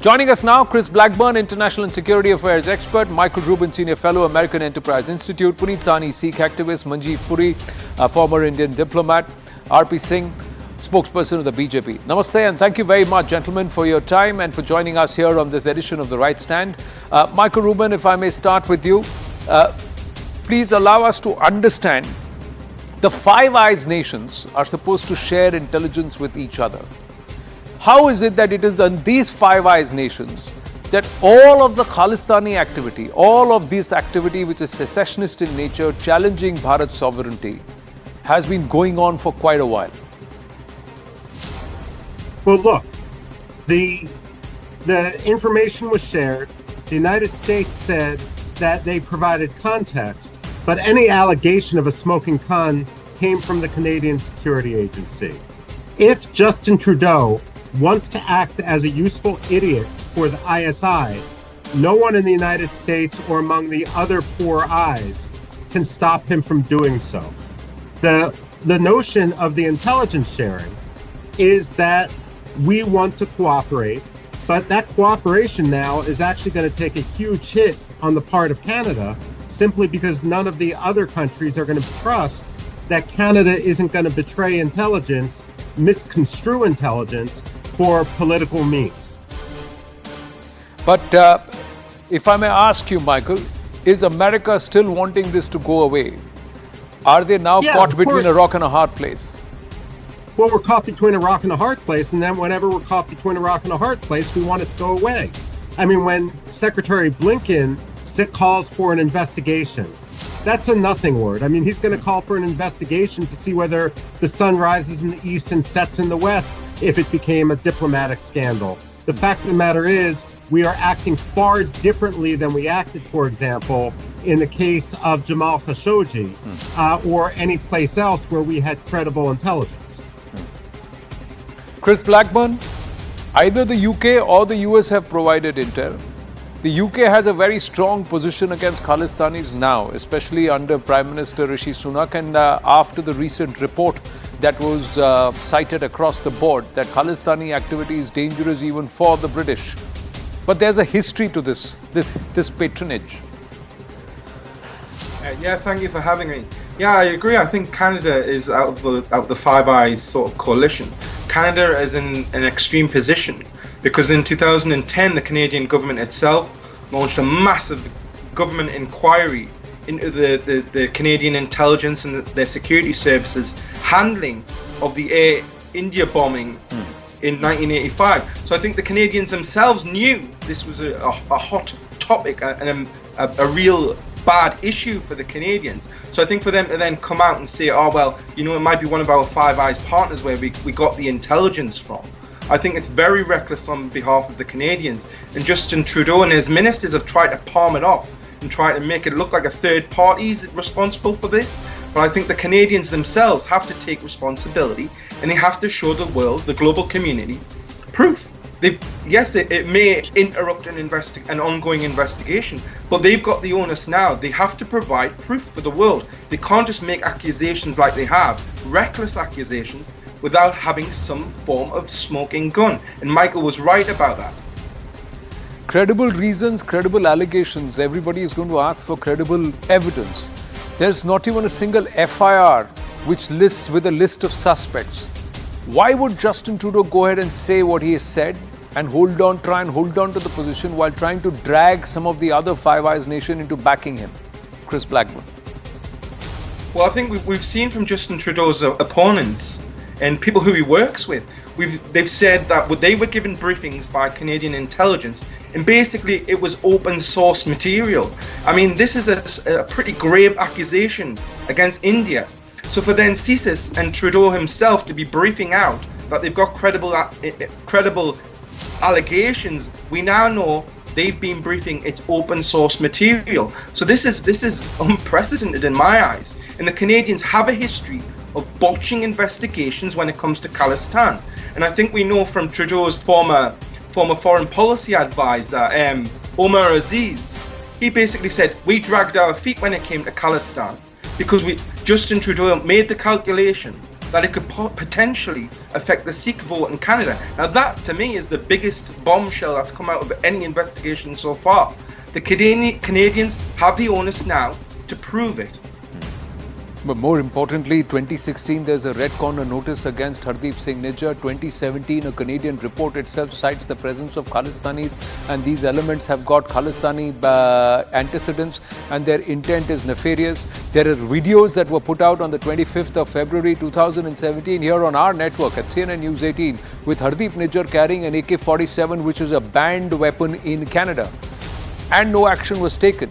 Joining us now, Chris Blackburn, International and Security Affairs expert, Michael Rubin, Senior Fellow, American Enterprise Institute, Puneet Sahni, Sikh activist, Manjeev Puri, a former Indian diplomat, R.P. Singh, spokesperson of the BJP. Namaste and thank you very much, gentlemen, for your time and for joining us here on this edition of The Right Stand. Michael Rubin, if I may start with you, please allow us to understand the Five Eyes nations are supposed to share intelligence with each other. How is it that it is on these Five Eyes nations that all of the Khalistani activity, all of this activity which is secessionist in nature, challenging Bharat's sovereignty, has been going on for quite a while? Well, look, the information was shared. The United States said that they provided context, but any allegation of a smoking gun came from the Canadian Security Agency. If Justin Trudeau wants to act as a useful idiot for the ISI, no one in the United States or among the other Four Eyes can stop him from doing so. The notion of the intelligence sharing is that we want to cooperate, but that cooperation now is actually going to take a huge hit on the part of Canada, simply because none of the other countries are going to trust that Canada isn't going to betray intelligence, misconstrue intelligence for political means. But if I may ask you, Michael, is America still wanting this to go away? Are they now caught between a rock and a hard place? Well, we're caught between a rock and a hard place, and then whenever we're caught between a rock and a hard place, we want it to go away. I mean, when Secretary Blinken calls for an investigation, that's a nothing word. I mean, he's going to call for an investigation to see whether the sun rises in the east and sets in the west if it became a diplomatic scandal. The fact of the matter is, we are acting far differently than we acted, for example, in the case of Jamal Khashoggi or any place else where we had credible intelligence. Chris Blackburn, either the UK or the US have provided intel. The UK has a very strong position against Khalistanis now, especially under Prime Minister Rishi Sunak and after the recent report that was cited across the board that Khalistani activity is dangerous even for the British. But there's a history to this patronage. Yeah, thank you for having me. Yeah, I agree. I think Canada is out of the Five Eyes sort of coalition. Canada is in an extreme position because in 2010 the Canadian government itself launched a massive government inquiry into the Canadian intelligence and their security services handling of the Air India bombing in 1985. So I think the Canadians themselves knew this was a hot topic and a real bad issue for the Canadians. So I think for them to then come out and say, oh, well, you know, it might be one of our Five Eyes partners where we got the intelligence from. I think it's very reckless on behalf of the Canadians. And Justin Trudeau and his ministers have tried to palm it off and try to make it look like a third party is responsible for this. But I think the Canadians themselves have to take responsibility and they have to show the world, the global community, proof. Yes, it may interrupt an ongoing investigation, but they've got the onus now. They have to provide proof for the world. They can't just make accusations like they have, reckless accusations, without having some form of smoking gun. And Michael was right about that. Credible reasons, credible allegations. Everybody is going to ask for credible evidence. There's not even a single FIR which lists with a list of suspects. Why would Justin Trudeau go ahead and say what he has said and try and hold on to the position while trying to drag some of the other Five Eyes nation into backing him? Chris Blackburn. Well, I think we've seen from Justin Trudeau's opponents and people who he works with, they've said that they were given briefings by Canadian intelligence and basically it was open source material. I mean, this is a pretty grave accusation against India. So for then CSIS and Trudeau himself to be briefing out that they've got credible allegations, we now know they've been briefing its open source material. So this is unprecedented in my eyes. And the Canadians have a history of botching investigations when it comes to Khalistan. And I think we know from Trudeau's former foreign policy advisor, Omar Aziz, he basically said, we dragged our feet when it came to Khalistan because Justin Trudeau made the calculation that it could potentially affect the Sikh vote in Canada. Now that, to me, is the biggest bombshell that's come out of any investigation so far. The Canadians have the onus now to prove it. But more importantly, 2016, there's a red corner notice against Hardeep Singh Nijjar. 2017, a Canadian report itself cites the presence of Khalistanis, and these elements have got Khalistani antecedents, and their intent is nefarious. There are videos that were put out on the 25th of February 2017 here on our network at CNN News 18 with Hardeep Nijjar carrying an AK-47, which is a banned weapon in Canada. And no action was taken.